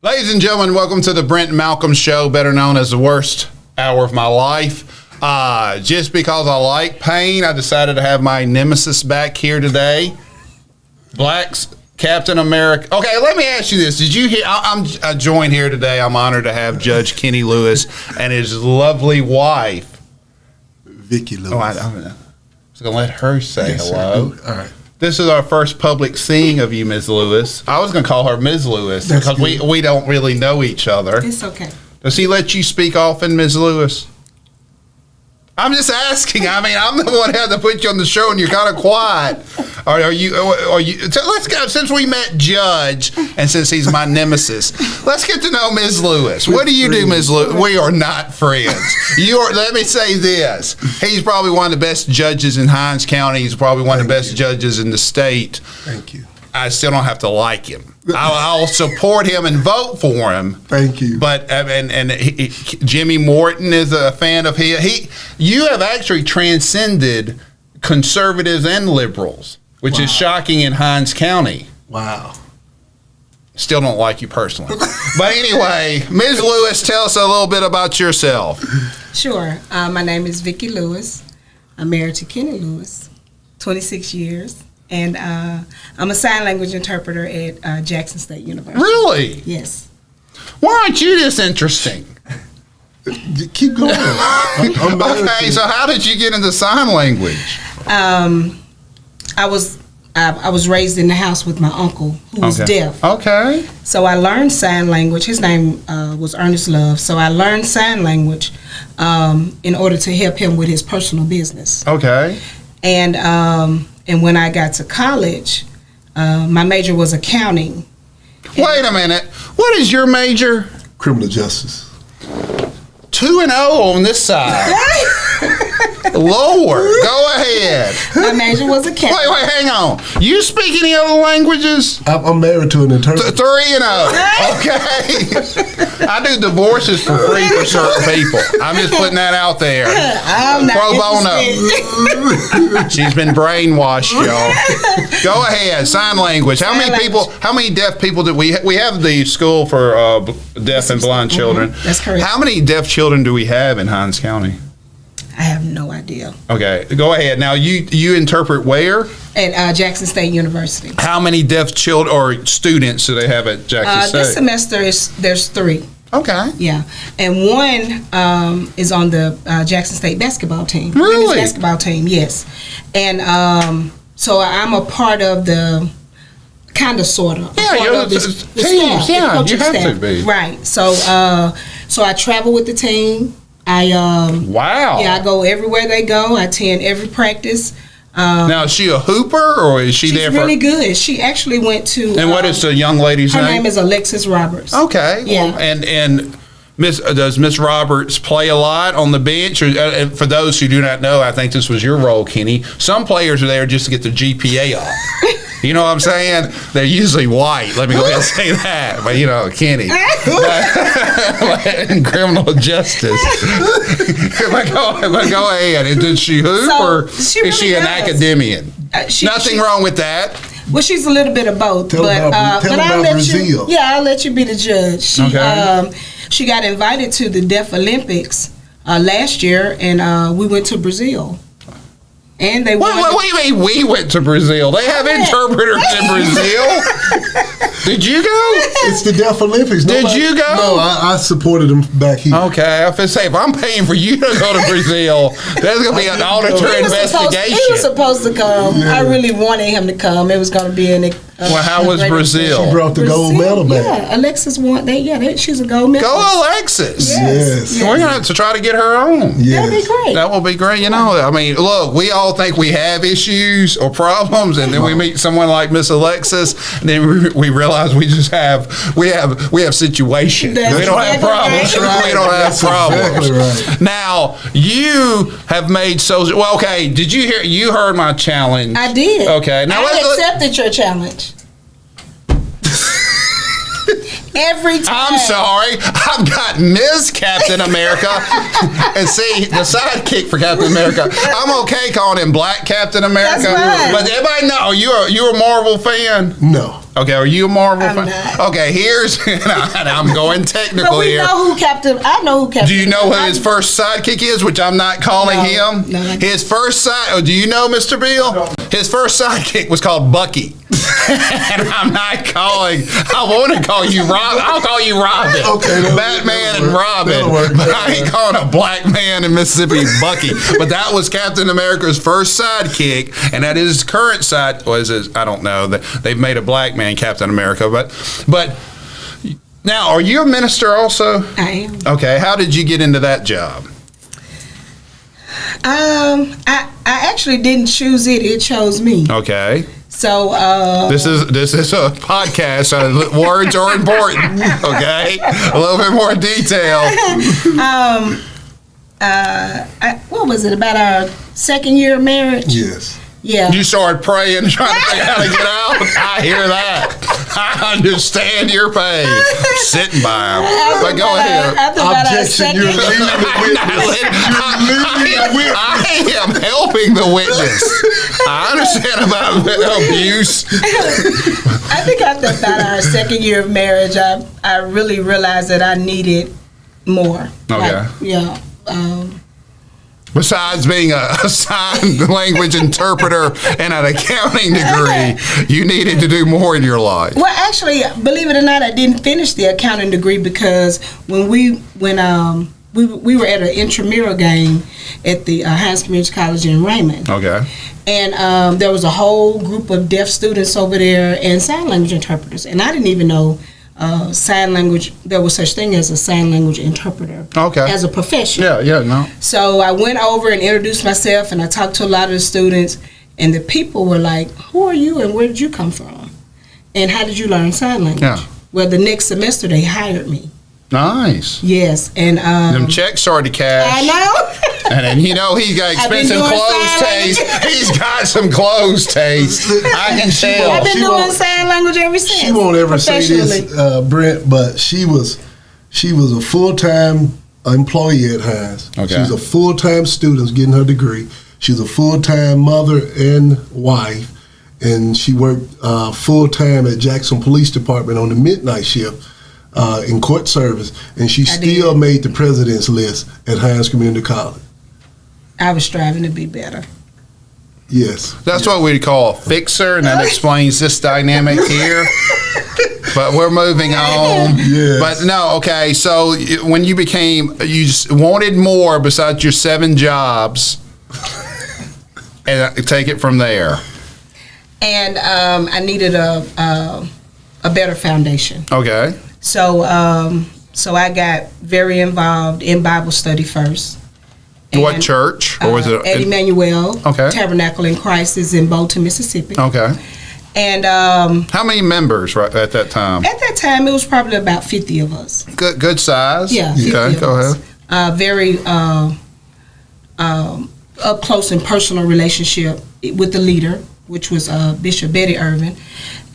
Ladies and gentlemen, welcome to the Brent and Malcolm Show, better known as the worst hour of my life. Just because I like pain, I decided to have my nemesis back here today. Black's Captain America. Okay, let me ask you this. Did you hear? I'm joined here today. I'm honored to have Judge Kenny Lewis and his lovely wife, Vicki Lewis. I was going to let her say hello. All right. This is our first public seeing of you, Ms. Lewis. I was going to call her Ms. Lewis because we don't really know each other. It's okay. Does he let you speak often, Ms. Lewis? I'm just asking. I mean, I'm the one who had to put you on the show, and you're kind of quiet. Are you? So let's go. Since we met Judge, and since he's my nemesis, let's get to know Ms. Lewis. What do you do, Ms. Lewis? We are not friends. You are. Let me say this. He's probably one of the best judges in Hinds County. He's probably one of the best judges in the state. Thank you. I still don't have to like him. I'll support him and vote for him. Thank you. But Jimmy Morton is a fan of his. You have actually transcended conservatives and liberals, which is shocking in Hinds County. Wow. Still don't like you personally. But anyway, Ms. Lewis, tell us a little bit about yourself. Sure. My name is Vicki Lewis. I'm married to Kenny Lewis, 26 years. And I'm a sign language interpreter at Jackson State University. Really? Yes. Why aren't you this interesting? Keep going. I'm Okay, so how did you get into sign language? I was raised in the house with my uncle who was deaf. Okay. So I learned sign language. His name was Ernest Love. So I learned sign language in order to help him with his personal business. Okay. And when I got to college, my major was accounting. Wait a minute. What is your major? Criminal justice. 2-0 on this side. Lord, go ahead. My major was accounting. Wait, hang on. You speak any other languages? I'm married to an interpreter. 3-0. Okay. I do divorces for free for certain people. I'm just putting that out there. I'm not Pro bono. She's been brainwashed, y'all. Go ahead. Sign language. How many deaf people do we have the school for deaf and blind children? That's correct. How many deaf children do we have in Hinds County? I have no idea. Okay, go ahead. Now, you interpret where? At Jackson State University. How many deaf children or students do they have at Jackson State? This semester there's 3. Okay. Yeah, and one is on the Jackson State basketball team. Really? Women's basketball team, yes. And so I'm a part of the kind of sort of. Yeah, you're the teams. Yeah, you have to be. Right. So I travel with the team. Wow. Yeah, I go everywhere they go. I attend every practice. Now, is she a hooper or is she there for? She's really good. She actually went to. And what is the young lady's name? Her name is Alexis Roberts. Okay. Yeah. Well, and does Miss Roberts play a lot on the bench? Or, for those who do not know, I think this was your role, Kenny. Some players are there just to get their GPA up. You know what I'm saying? They're usually white. Let me go ahead and say that. But, Kenny. In criminal justice. But go ahead. And did she hoop or is she an academician? Nothing wrong with that. Well, she's a little bit of both. Tell about Brazil. I'll let you be the judge. She got invited to the Deaf Olympics last year, and we went to Brazil. And they what do you mean we went to Brazil? They have interpreters in Brazil. Did you go? It's the Deaf Olympics. Did you go? No, I supported them back here. Okay, I was going to say, if I'm paying for you to go to Brazil, there's going to be an auditor investigation. He was supposed to come. Yeah. I really wanted him to come. It was going to be an well, how was Brazil? She brought the gold medal back. Yeah, Alexis won. She's a gold medal. Go Alexis. Yes. We're going to have to try to get her on. Yes. That'll be great. That will be great. I mean, look, we all think we have issues or problems, and then we meet someone like Miss Alexis, and then we realize we have situations. We don't have problems. Right. We don't have problems. Exactly right. Now, you have made well, okay, did you hear? You heard my challenge. I did. Okay. Now I accepted your challenge. Every time. I'm sorry. I've got Ms. Captain America. And see, the sidekick for Captain America. I'm okay calling him Black Captain America. That's right. But everybody know you a Marvel fan? No. Okay, are you a Marvel I'm fan? not. Okay, here's and I'm going technical But we here. know who Captain. I know who Captain. Do you know who his first sidekick is, which I'm not calling No, him? no, I don't. His first do you know, Mr. Bill? His first sidekick was called Bucky. And I'm not calling, I want to call you Robin. I'll call you Robin. Okay, Batman and that'll work. Robin. That'll work. But I ain't calling a black man in Mississippi Bucky. But that was Captain America's first sidekick, and that is his current side. I don't know. They've made a black man Captain America. But now, are you a minister also? I am. Okay, how did you get into that job? I actually didn't choose it. It chose me. Okay. So This is a podcast, so words are important. Okay, a little bit more detail. what was it, about our second year of marriage? Yes. Yeah. You started praying, trying to figure out how to get out. I hear that. I understand your pain. Sitting by him. But go ahead. After about our Objection, second you're leaving the witness. I am helping the witness. I understand about abuse. I think after about our second year of marriage, I really realized that I needed more. Okay. Yeah. Besides being a sign language interpreter and an accounting degree, you needed to do more in your life. Well, actually, believe it or not, I didn't finish the accounting degree because when we were at an intramural game at the Hines Community College in Raymond. Okay. And there was a whole group of deaf students over there and sign language interpreters. And I didn't even know sign language, there was such thing as a sign language interpreter. Okay. As a profession. Yeah, no. So I went over and introduced myself, and I talked to a lot of the students, and the people were like, who are you and where did you come from? And how did you learn sign language? Yeah. Well, the next semester they hired me. Nice. Yes. And Them checks started to cash. I know. And then, he's got I've been expensive doing clothes sign taste. language. He's got some clothes taste. I can tell. I've been She doing won't- sign language ever since. She won't ever say this, professionally. Brent, but she was a full-time employee at Hines. Okay. She was a full-time student getting her degree. She was a full-time mother and wife, and she worked full-time at Jackson Police Department on the midnight shift in court service, and she still made the president's list at Hines Community College. I was striving to be better. Yes. That's what we'd call a fixer, and that explains this dynamic here. But we're moving on. Yes. But no, okay, so when you just wanted more besides your 7 jobs, and take it from there. And I needed a better foundation. Okay. So I got very involved in Bible study first. What And, church? Or was it? at Emmanuel Okay. Tabernacle in Christ is in Bolton, Mississippi. Okay. And How many members right at that time? at that time, it was probably about 50 of us. Good size. Yeah, 50 Okay, of go us. ahead. Very up close and personal relationship with the leader, which was Bishop Betty Irvin.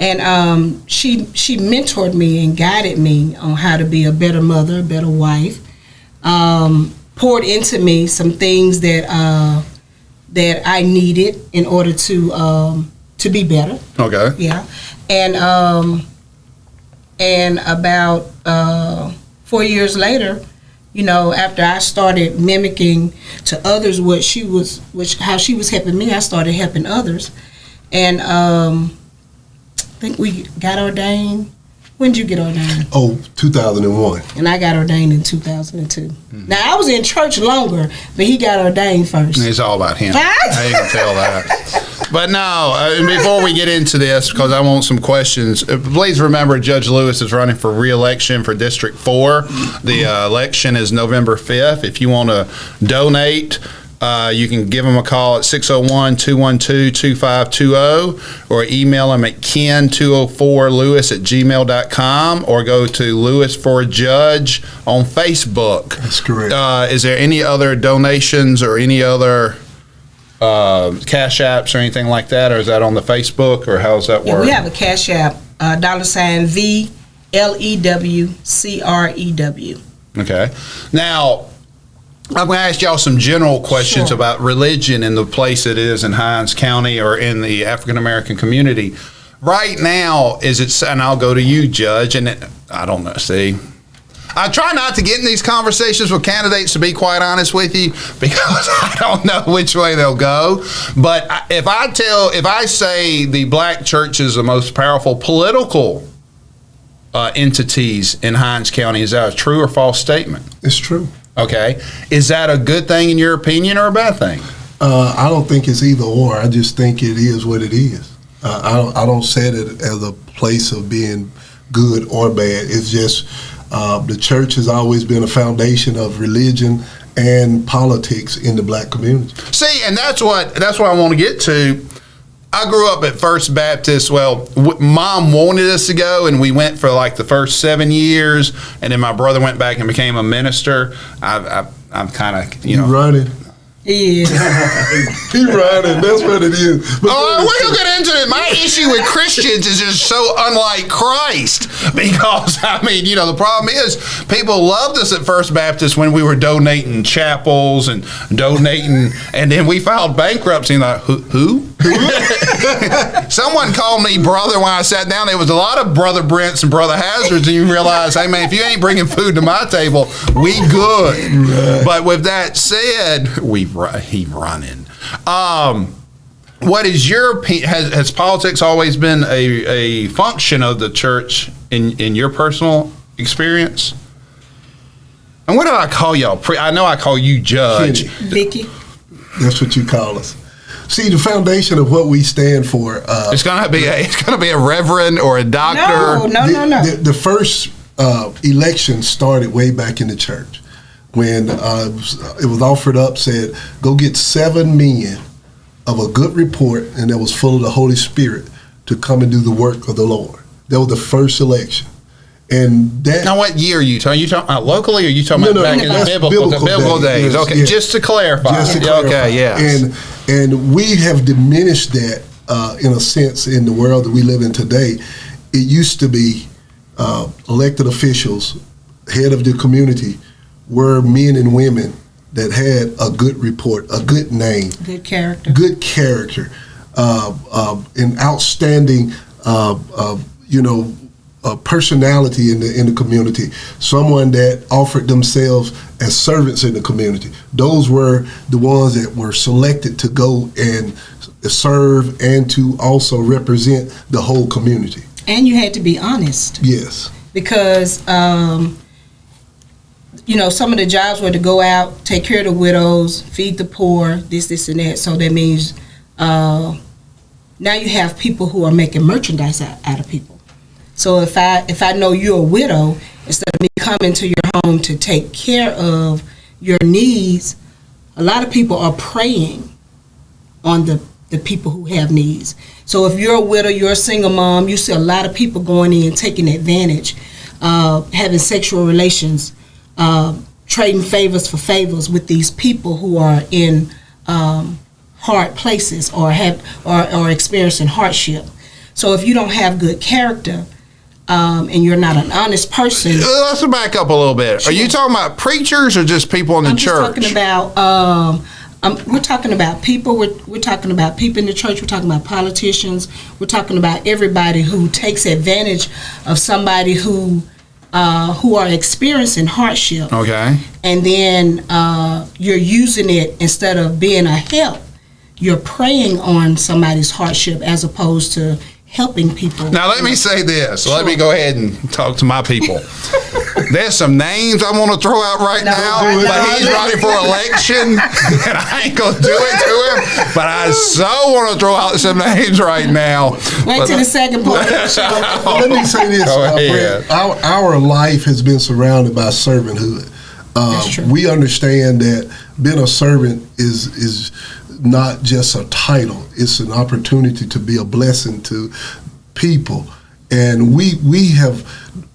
And she mentored me and guided me on how to be a better mother, a better wife. Poured into me some things that I needed in order to be better. Okay. Yeah, and about 4 years later, after I started mimicking to others how she was helping me, I started helping others, and I think we got ordained. When did you get ordained? 2001. And I got ordained in 2002. Now I was in church longer, but he got ordained first. It's all about him. I can tell that. But no, before we get into this, because I want some questions, please remember Judge Lewis is running for re-election for District 4. The election is November 5th. If you want to donate, you can give him a call at 601-212-2520 or email him at ken204lewis@gmail.com or go to Lewis for a Judge on Facebook. That's correct. Is there any other donations or any other cash apps or anything like that, or is that on the Facebook, or how does that work? Yeah, we have a Cash App, $V LEWCREW. Okay. Now, I'm going to ask y'all some general questions Sure. about religion in the place it is in Hinds County or in the African American community. Right now, is it, and I'll go to you, Judge, and I don't know, see. I try not to get in these conversations with candidates, to be quite honest with you, because I don't know which way they'll go. But if I say the black church is the most powerful political entities in Hinds County, is that a true or false statement? It's true. Okay. Is that a good thing in your opinion or a bad thing? I don't think it's either or. I just think it is what it is. I don't set it as a place of being good or bad. It's just the church has always been a foundation of religion and politics in the black community. See, and that's what I want to get to. I grew up at First Baptist. Well, Mom wanted us to go, and we went for like the first 7 years, and then my brother went back and became a minister. I'm kind of, You running? Yeah. He running. That's what it is. But we're going to get into it. My issue with Christians is just so unlike Christ because, I mean, the problem is people loved us at First Baptist when we were donating chapels and donating, and then we filed bankruptcy. And like, who? Someone called me brother when I sat down. There was a lot of Brother Brents and Brother Hazards, and you realize, hey, man, if you ain't bringing food to my table, we good. Right. But with that said, he running. What is your opinion? Has politics always been a function of the church in your personal experience? And what do I call y'all? I know I call you Judge. Vicky. That's what you call us. See, the foundation of what we stand for. It's gonna be a reverend or a doctor. No. The first election started way back in the church when it was offered up. Said, go get 7 men of a good report and that was full of the Holy Spirit to come and do the work of the Lord. That was the first election. And that. Now, what year are you talking? Are you talking about locally, or are you talking about back in the biblical days? Yes, Okay, yes. just to clarify. Okay, yes. And we have diminished that in a sense in the world that we live in today. It used to be elected officials, head of the community, were men and women that had a good report, a good name, good character, an outstanding, personality in the community. Someone that offered themselves as servants in the community. Those were the ones that were selected to go and serve and to also represent the whole community. And you had to be honest. Yes. Because some of the jobs were to go out, take care of the widows, feed the poor, this, and that. So that means now you have people who are making merchandise out of people. So if I know you're a widow, instead of me coming to your home to take care of your needs, a lot of people are preying on the people who have needs. So if you're a widow, you're a single mom, you see a lot of people going in, taking advantage, having sexual relations, trading favors for favors with these people who are in hard places or experiencing hardship. So if you don't have good character and you're not an honest person, let's back up a little bit. Sure. Are you talking about preachers or just people in the church? I'm talking about. We're talking about people. We're talking about people in the church. We're talking about politicians. We're talking about everybody who takes advantage of somebody who are experiencing hardship. Okay. And then you're using it instead of being a help. You're preying on somebody's hardship as opposed to helping people. Now let me say this. Sure. Let me go ahead and talk to my people. There's some names I want to throw out right now, but he's running for election, and I ain't going to do it to him. But I so want to throw out some names right now. Wait till the second part of the show. Let me say this, Brent. Our life has been surrounded by servanthood. That's true. We understand that being a servant is not just a title. It's an opportunity to be a blessing to people. And we have,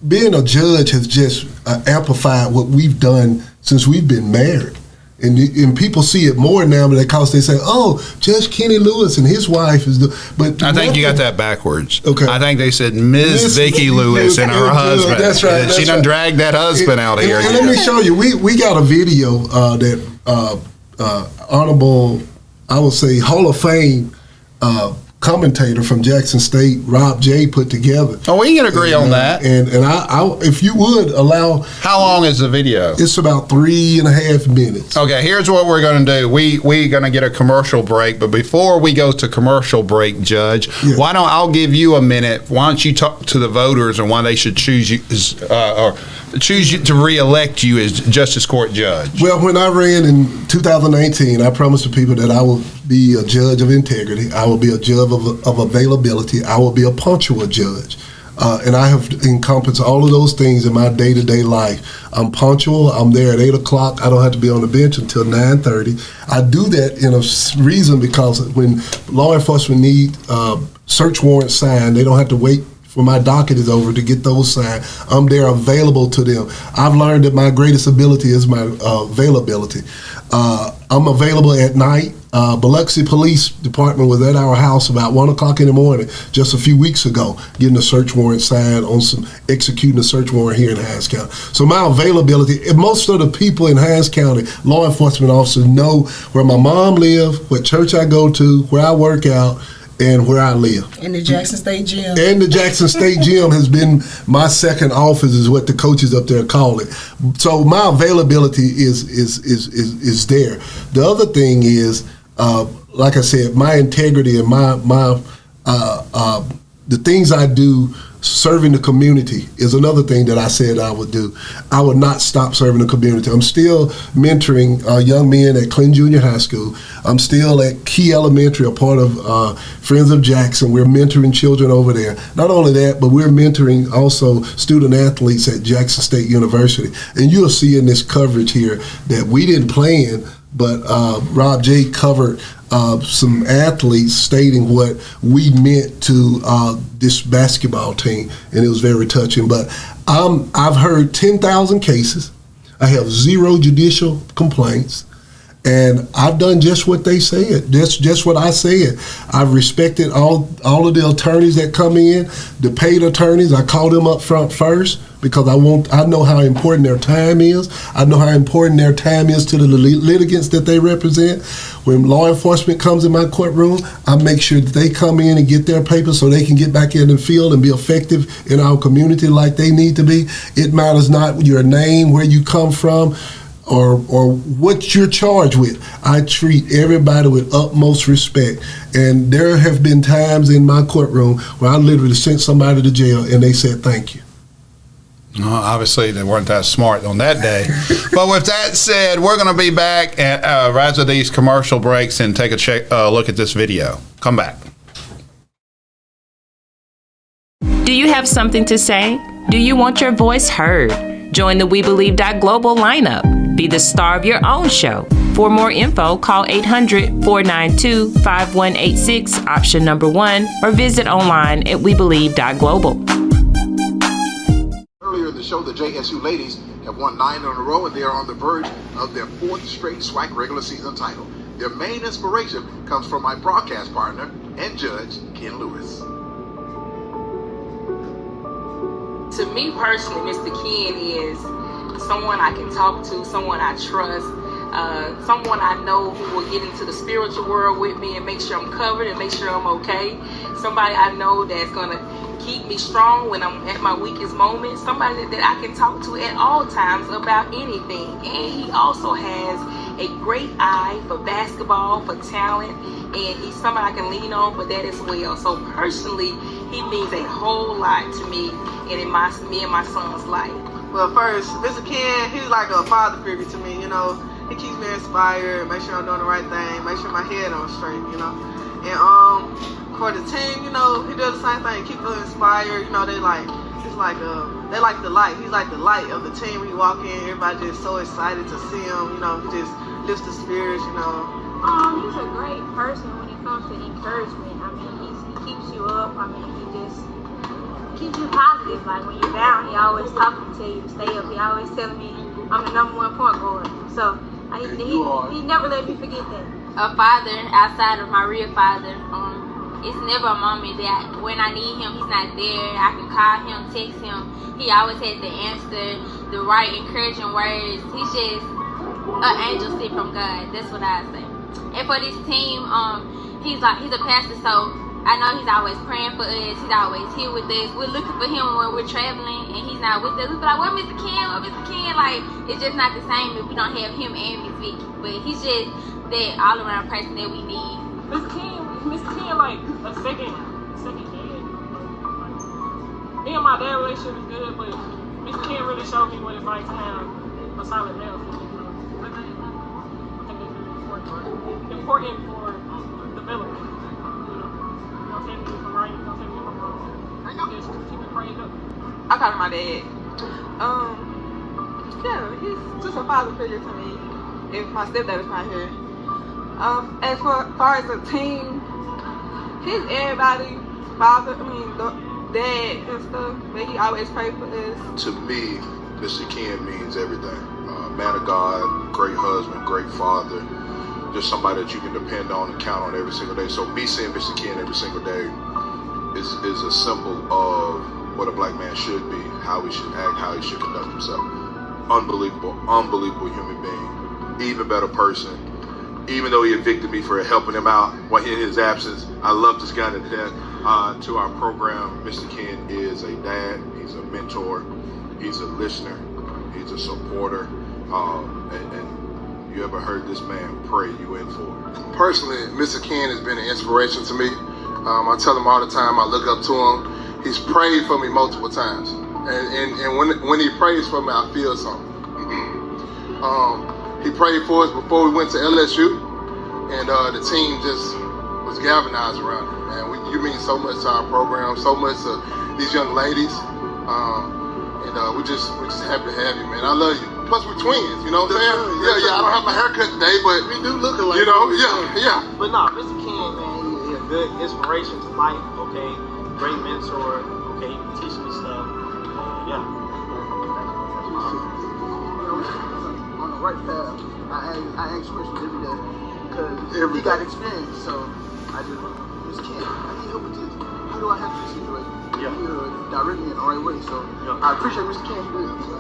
being a judge has just amplified what we've done since we've been married. And people see it more now because they say, "Oh, Judge Kenny Lewis and his wife is the." But I think you got that backwards. Okay, I think they said Ms. Vicky Lewis and her husband. That's right. She done dragged that husband out here. And let me show you. We got a video that honorable, I would say, Hall of Fame commentator from Jackson State, Rob J, put together. Oh, we can agree on that. And I, if you would allow. How long is the video? It's about 3.5 minutes. Okay, here's what we're going to do. We're going to get a commercial break, but before we go to commercial break, Judge, why don't I'll give you a minute. Why don't you talk to the voters and why they should choose you or choose you to re-elect you as Justice Court Judge? Well, when I ran in 2019, I promised the people that I will be a judge of integrity. I will be a judge of availability. I will be a punctual judge. And I have encompassed all of those things in my day-to-day life. I'm punctual. I'm there at 8 o'clock. I don't have to be on the bench until 9:30. I do that in a reason because when law enforcement need search warrants signed, they don't have to wait for my docket is over to get those signed. I'm there available to them. I've learned that my greatest ability is my availability. I'm available at night. Biloxi Police Department was at our house about 1 o'clock in the morning just a few weeks ago, getting a search warrant signed on executing a search warrant here in Hinds County. So my availability, and most of the people in Hinds County, law enforcement officers, know where my mom lives, what church I go to, where I work out, and where I live. And the Jackson State Gym. And the Jackson State Gym has been my second office, is what the coaches up there call it. So my availability is there. The other thing is, like I said, my integrity and the things I do serving the community is another thing that I said I would do. I would not stop serving the community. I'm still mentoring young men at Clinton Junior High School. I'm still at Key Elementary, a part of Friends of Jackson. We're mentoring children over there. Not only that, but we're mentoring also student athletes at Jackson State University. And you'll see in this coverage here that we didn't plan, but Rob J covered some athletes stating what we meant to this basketball team, and it was very touching. But I've heard 10,000 cases. I have 0 judicial complaints, and I've done just what they said, just what I said. I've respected all of the attorneys that come in, the paid attorneys. I call them up front first because I know how important their time is. I know how important their time is to the litigants that they represent. When law enforcement comes in my courtroom, I make sure that they come in and get their papers so they can get back in the field and be effective in our community like they need to be. It matters not your name, where you come from, or what you're charged with. I treat everybody with utmost respect. And there have been times in my courtroom where I literally sent somebody to jail and they said thank you. Obviously, they weren't that smart on that day. But with that said, we're going to be back at right after these commercial breaks and take a look at this video. Come back. Do you have something to say? Do you want your voice heard? Join the We Believe Global lineup. Be the star of your own show. For more info, call 800-492-5186, option number 1, or visit online at webelieve.global. Earlier in the show, the JSU ladies have won 9 in a row, and they are on the verge of their 4th straight SWAC regular season title. Their main inspiration comes from my broadcast partner and judge, Ken Lewis. To me personally, Mr. Ken is someone I can talk to, someone I trust, someone I know who will get into the spiritual world with me and make sure I'm covered and make sure I'm okay. Somebody I know that's going to keep me strong when I'm at my weakest moment. Somebody that I can talk to at all times about anything. And he also has a great eye for basketball, for talent, and he's somebody I can lean on for that as well. So personally, he means a whole lot to me and in me and my son's life. Well, first, Mr. Ken, he's like a father figure to me, you know. He keeps me inspired, make sure I'm doing the right thing, make sure my head on straight, you know. And for the team, you know, he does the same thing, keep them inspired, you know, they like the light. He's like the light of the team. When you walk in, everybody just so excited to see him, you know, he just lifts the spirits, you know. He's a great person when it comes to encouragement. I mean, he keeps you up. I mean, he just keeps you positive. Like when you're down, he always talking to you to stay up. He always telling me I'm the #1 point guard. So He never let me forget that. A father outside of my real father. It's never a moment that when I need him, he's not there. I can call him, text him. He always has the answer, the right encouraging words. He's just an angel sent from God. That's what I say. And for this team, he's a pastor, so I know he's always praying for us. He's always here with us. We're looking for him when we're traveling and he's not with us. We be like, "Where Mr. Ken? Where Mr. Ken?" Like, it's just not the same if we don't have him and Miss Vicky. But he's just that all around person that we need. Mr. Ken, like a second dad. Me and my dad relationship is good, but Mr. Ken really showed me what it's like to have a solid male. I think that's really important for development. Don't take me from right, don't take me from wrong. Just keep it prayed up. I call him my dad. Yeah, he's just a father figure to me. If my stepdad is not here. As far as the team, he's everybody's father. Dad and stuff. But he always pray for us. To me, Mr. Ken means everything. Man of God, great husband, great father. Just somebody that you can depend on and count on every single day. So me seeing Mr. Ken every single day is a symbol of what a black man should be, how he should act, how he should conduct himself. Unbelievable human being. Even better person. Even though he evicted me for helping him out while in his absence, I love this guy to death. To our program, Mr. Ken is a dad, he's a mentor, he's a listener, he's a supporter, and you ever heard this man pray you in for it? Personally, Mr. Ken has been an inspiration to me. I tell him all the time, I look up to him. He's prayed for me multiple times. And when he prays for me, I feel something. He prayed for us before we went to LSU, and the team just was galvanized around him. Man, you mean so much to our program, so much to these young ladies, and we're just happy to have you, man. I love you. Plus, we're twins, you know what I'm saying? Yeah. I don't have my haircut today, but we do look alike. You know, yeah. But no, Mr. Ken, man, he's a good inspiration to life. Okay, great mentor. Okay, he can teach me stuff. Yeah. On the right path. I ask questions every day because he got experience. So I just, Mr. Ken, I need help with this. How do I handle this situation? Yeah. You direct me in the right way. So yeah. I appreciate Mr. Ken for this.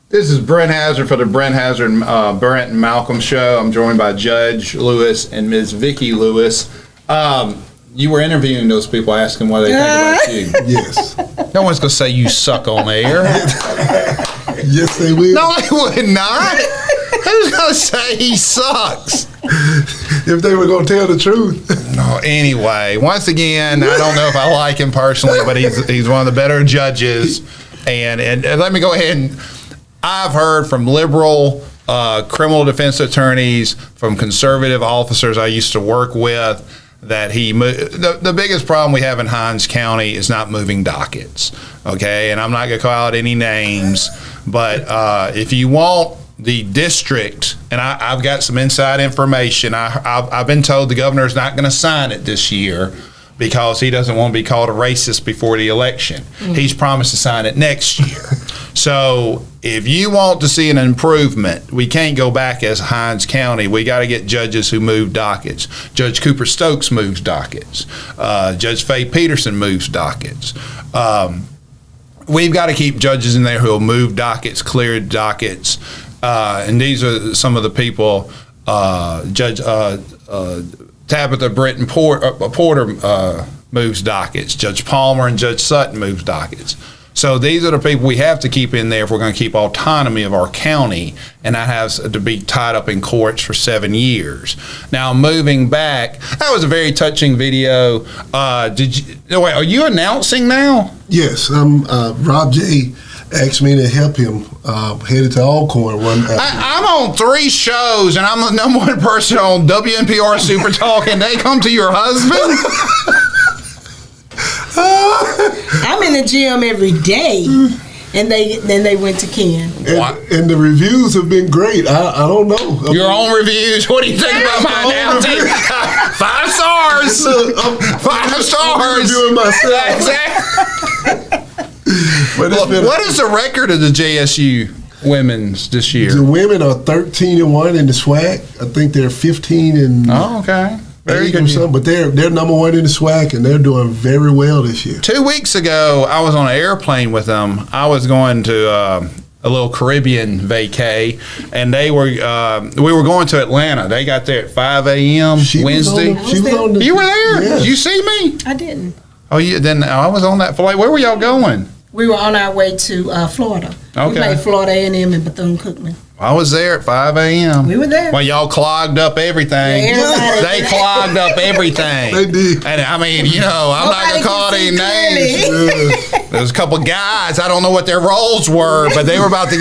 This is Brent Hazard for the Brent Hazard, Brent and Malcolm show. I'm joined by Judge Lewis and Ms. Vicky Lewis. You were interviewing those people, asking what they think about you. Yes. No one's going to say you suck on air. Yes, they will. No, they would not. Who's going to say he sucks? If they were going to tell the truth. No. Anyway, once again, I don't know if I like him personally, but he's one of the better judges. And let me go ahead and... I've heard from liberal criminal defense attorneys, from conservative officers I used to work with, that the biggest problem we have in Hinds County is not moving dockets. Okay, and I'm not going to call out any names, but if you want the district, and I've got some inside information, I've been told the governor's not going to sign it this year because he doesn't want to be called a racist before the election. Mm-hmm. He's promised to sign it next year. So if you want to see an improvement, we can't go back as Hinds County. We got to get judges who move dockets. Judge Cooper Stokes moves dockets. Judge Faye Peterson moves dockets. We've got to keep judges in there who will move dockets, clear dockets. And these are some of the people, Judge Tabitha Britton Porter moves dockets. Judge Palmer and Judge Sutton moves dockets. So these are the people we have to keep in there if we're going to keep autonomy of our county, and that has to be tied up in courts for 7 years. Now, moving back, that was a very touching video. Wait, are you announcing now? Yes, Rob J. asked me to help him headed to Alcorn one. I'm on 3 shows, and I'm the number 1 person on WNPR Super Talk, and they come to your husband? I'm in the gym every day. And then they went to Ken. And the reviews have been great. I don't know. Your own reviews. What do you think about my announcing? 5 stars. Look, 5 stars. I'm reviewing myself. Exactly. But What is the record of the JSU women's this year? the women are 13-1 in the SWAC. I think they're 15 and Oh, okay. Very 8 good. or something. But they're number 1 in the SWAC, and they're doing very well this year. 2 weeks ago, I was on an airplane with them. I was going to a little Caribbean vacay, and they were we were going to Atlanta. They got there at 5 a.m. Wednesday. She was on the, You were there? Yes. Did you see me? I didn't. Oh, then I was on that flight. Where were y'all going? We were on our way to Florida. Okay. We played Florida A&M and Bethune-Cookman. I was there at 5 a.m. We were there. Well, y'all clogged up everything. Yeah, everybody- They clogged up everything. They did. And I mean, I'm not going to call any names. There's a couple guys. I don't know what their roles were, but we were about to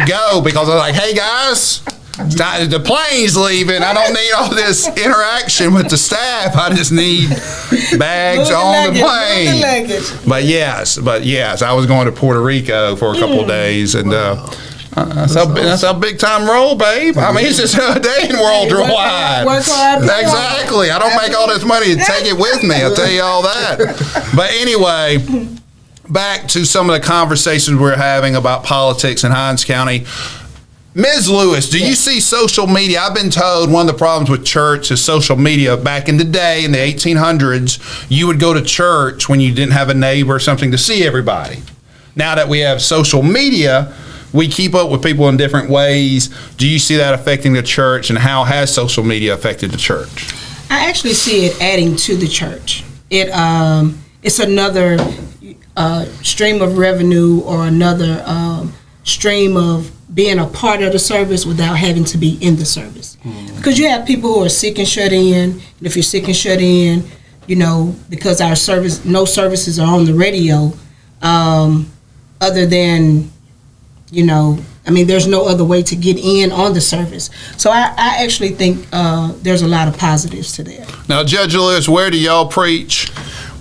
go because I was like, hey, guys, the plane's leaving. I don't need all this interaction with the staff. I just need bags on the plane. But yes, I was going to Puerto Rico for a couple of days, and that's how big time roll, babe. I mean, it's just a day in worldwide. Work hard. Exactly. I don't make all this money to take it with me. I'll tell you all that. But anyway, back to some of the conversations we're having about politics in Hinds County. Ms. Lewis, do you see social media? I've been told one of the problems with church is social media. Back in the day, in the 1800s, you would go to church when you didn't have a neighbor or something to see everybody. Now that we have social media, we keep up with people in different ways. Do you see that affecting the church, and how has social media affected the church? I actually see it adding to the church. It's another stream of revenue, or another stream of being a part of the service without having to be in the service. Because you have people who are sick and shut in, and if you're sick and shut in, because no services are on the radio, other than, there's no other way to get in on the service. So I actually think there's a lot of positives to that. Now, Judge Lewis, where do y'all preach?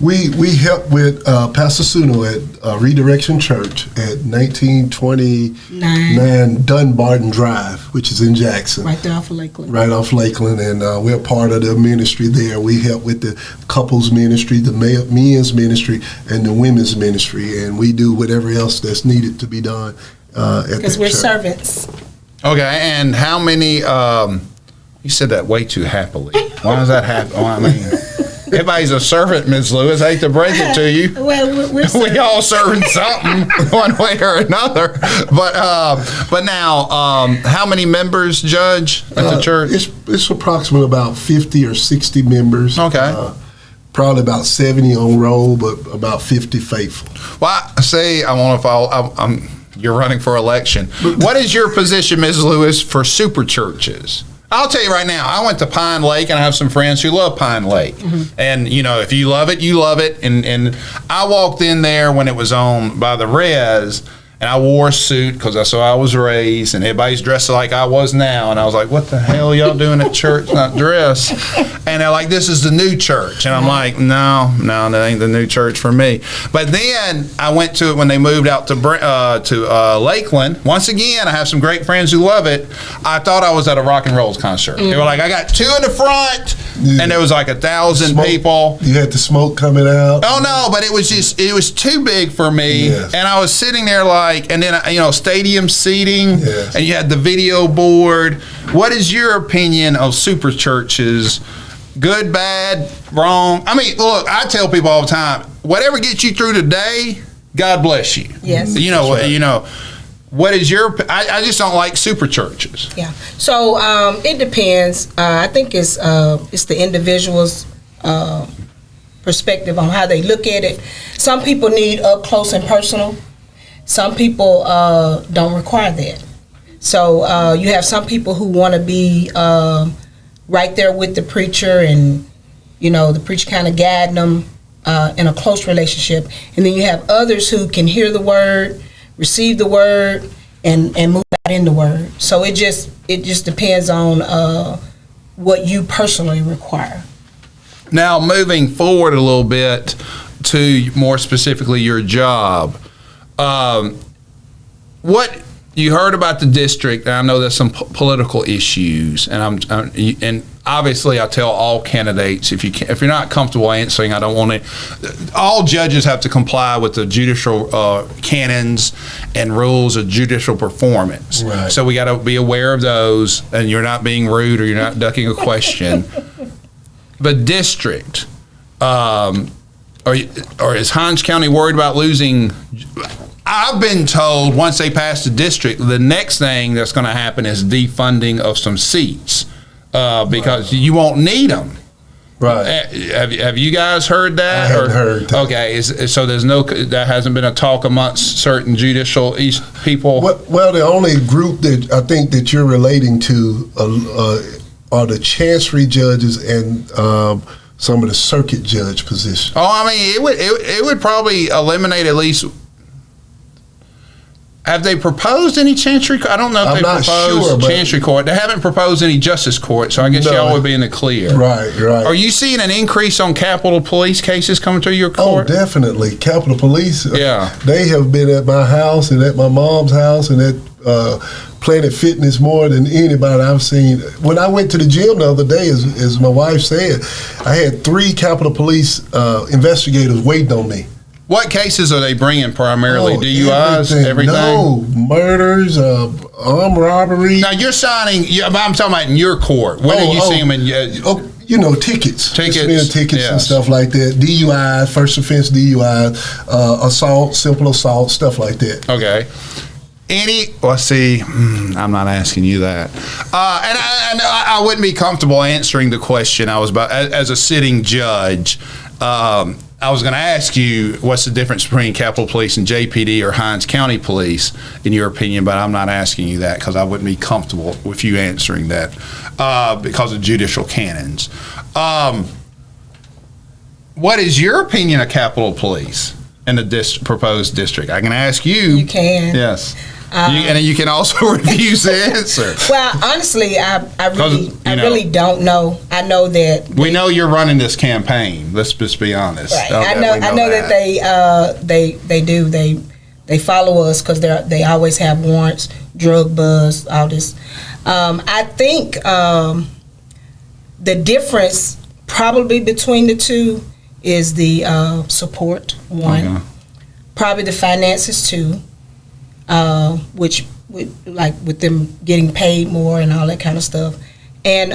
We help with Pastor Suno at Redirection Church at 1929 Dunbarton Drive, which is in Jackson. Right there off of Lakeland. Right off Lakeland, and we're part of the ministry there. We help with the couples ministry, the men's ministry, and the women's ministry, and we do whatever else that's needed to be done at the Because we're church. servants. Okay, and how many, you said that way too happily. Why does that happen? Well, I mean, everybody's a servant, Ms. Lewis. I hate to break it to you. Well, we're We all serving something one way or another. But now, how many members, Judge, at the church? It's approximately about 50 or 60 members. Okay. Probably about 70 on roll, but about 50 faithful. Well, you're running for election. What is your position, Ms. Lewis, for super churches? I'll tell you right now, I went to Pine Lake, and I have some friends who love Pine Lake. Mm-hmm. And, if you love it, you love it. And I walked in there when it was owned by the Res, and I wore a suit because that's how I was raised, and everybody's dressed like I was now. And I was like, what the hell y'all doing at church, not dress? And they're like, this is the new church. And I'm like, no, that ain't the new church for me. But then I went to it when they moved out to Lakeland. Once again, I have some great friends who love it. I thought I was at a rock and roll concert. They were like, I got 2 in the front, and there was like 1,000 people. You had the smoke coming out. Oh no, but it was too big for me. Yes. And I was sitting there and then stadium seating, yes. And you had the video board. What is your opinion of super churches? Good, bad, wrong? I mean, look, I tell people all the time, whatever gets you through today, God bless you. Yes. What is your? I just don't like super churches. Yeah. So it depends. I think it's the individual's perspective on how they look at it. Some people need up close and personal. Some people don't require that. So you have some people who want to be right there with the preacher, and the preacher kind of guiding them in a close relationship. And then you have others who can hear the word, receive the word, and move out in the word. So it just depends on what you personally require. Now, moving forward a little bit to more specifically your job. What you heard about the district? And I know there's some political issues, and and obviously I tell all candidates if you're not comfortable answering, I don't want to. All judges have to comply with the judicial canons and rules of judicial performance. Right. So we got to be aware of those, and you're not being rude or you're not ducking a question. But district, or is Hinds County worried about losing? I've been told once they pass the district, the next thing that's going to happen is defunding of some seats because you won't need them. Right. Have you guys heard that? I haven't heard that. Okay, so that hasn't been a talk amongst certain judicial people? Well, the only group that I think that you're relating to are the chancery judges and some of the circuit judge positions. Oh, I mean, it would probably eliminate at least. Have they proposed any chancery court? I don't know if they proposed chancery court. They haven't proposed any justice court, so I guess y'all would be in the clear. Right. Are you seeing an increase on Capitol Police cases coming through your court? Oh, definitely. Capitol Police, yeah. They have been at my house and at my mom's house and at Planet Fitness more than anybody I've seen. When I went to the gym the other day, as my wife said, I had 3 Capitol Police investigators waiting on me. What cases are they bringing primarily? DUIs, everything? No, murders, armed robbery. Now you're signing. I'm talking about in your court. When are you seeing them in? Tickets, tickets and stuff like that. DUI, first offense DUI, assault, simple assault, stuff like that. Okay. I'm not asking you that. And I wouldn't be comfortable answering the question I was about as a sitting judge. I was going to ask you what's the difference between Capitol Police and JPD or Hinds County Police, in your opinion, but I'm not asking you that because I wouldn't be comfortable with you answering that because of judicial canons. What is your opinion of Capitol Police and the proposed district? I can ask you. You can. Yes. And you can also refuse the answer. Well, honestly, I really don't know. I know that we know you're running this campaign. Let's just be honest. Right. Okay, I know that they follow us because they always have warrants, drug buzz, all this. I think the difference probably between the two is the support. One, probably the finances too. Which with them getting paid more and all that kind of stuff. And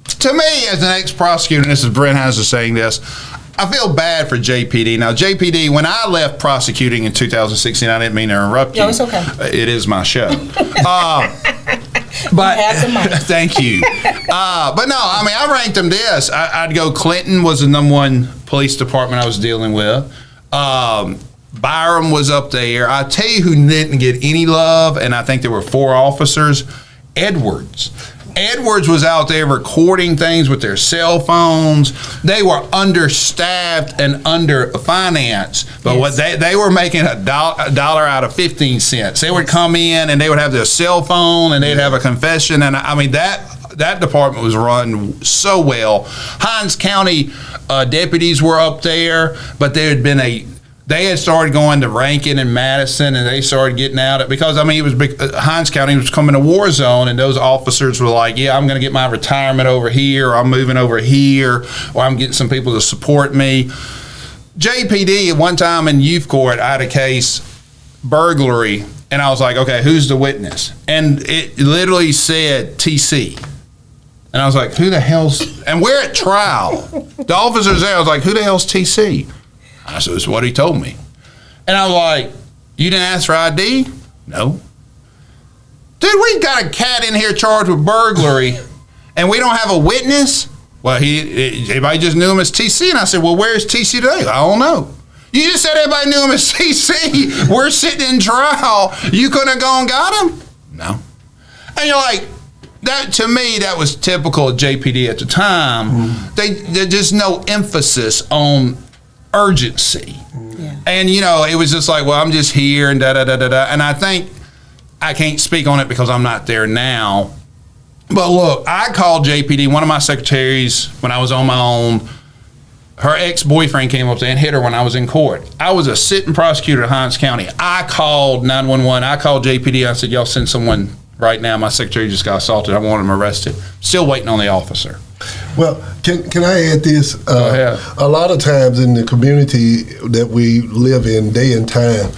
to me, as an ex-prosecutor, and this is Brent Hauser saying this, I feel bad for JPD. Now, JPD, when I left prosecuting in 2016, I didn't mean to interrupt you. No, it's okay. It is my show. But thank you. But no, I mean, I ranked them this. I'd go Clinton was the number 1 police department I was dealing with. Byram was up there. I tell you who didn't get any love, and I think there were 4 officers. Edwards was out there recording things with their cell phones. They were understaffed and underfinanced, but what they were making $1 out of 15 cents. They would come in and they would have their cell phone and they'd have a confession, and I mean that department was run so well. Hinds County deputies were up there, but there had been they had started going to Rankin and Madison, and they started getting out because, I mean, it was Hinds County was becoming a war zone, and those officers were like, yeah, I'm going to get my retirement over here, or I'm moving over here, or I'm getting some people to support me. JPD, at one time in youth court, I had a case, burglary, and I was like, okay, who's the witness? And it literally said TC. And I was like, who the hell's, and we're at trial. The officer's there, I was like, who the hell's TC? I said, that's what he told me. And I was like, you didn't ask for ID? No. Dude, we got a cat in here charged with burglary, and we don't have a witness? Well, everybody just knew him as TC. And I said, well, where's TC today? I don't know. You just said everybody knew him as TC. We're sitting in trial. You couldn't have gone and got him? No. And you're like, that to me, that was typical of JPD at the time. There's just no emphasis on urgency. Yeah. And it was just like, well, I'm just here and da-da-da-da-da. And I think I can't speak on it because I'm not there now. But look, I called JPD, one of my secretaries when I was on my own, her ex-boyfriend came up there and hit her when I was in court. I was a sitting prosecutor in Hinds County. I called 911. I called JPD. I said, y'all send someone right now. My secretary just got assaulted. I want him arrested. Still waiting on the officer. Well, can I add this? Go ahead. A lot of times in the community that we live in, day and time,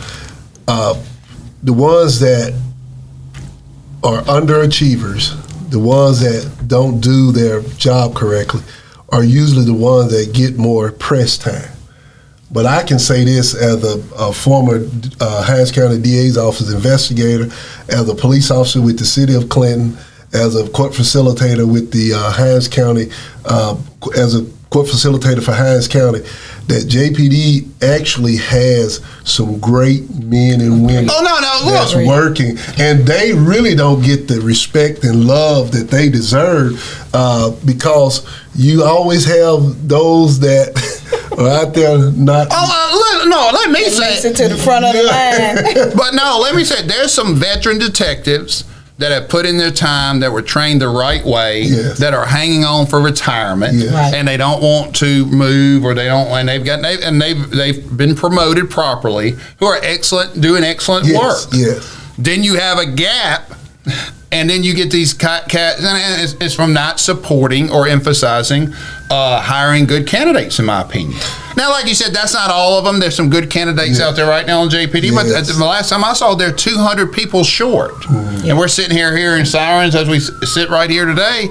the ones that are underachievers, the ones that don't do their job correctly, are usually the ones that get more press time. But I can say this as a former Hinds County DA's office investigator, as a police officer with the city of Clinton, as a court facilitator with the Hinds County, as a court facilitator for Hinds County, that JPD actually has some great men and women that's working, and they really don't get the respect and love that they deserve, because you always have those that are out there not. Let me say to the front of the line. But no, let me say there's some veteran detectives that have put in their time, that were trained the right way, that are hanging on for retirement, and they don't want to move, or they've been promoted properly, who are doing excellent work. Then you have a gap, and then you get these cats, and it's from not supporting or emphasizing hiring good candidates, in my opinion. Now, like you said, that's not all of them. There's some good candidates out there right now on JPD, but the last time I saw, they're 200 people short. And we're sitting here hearing sirens as we sit right here today.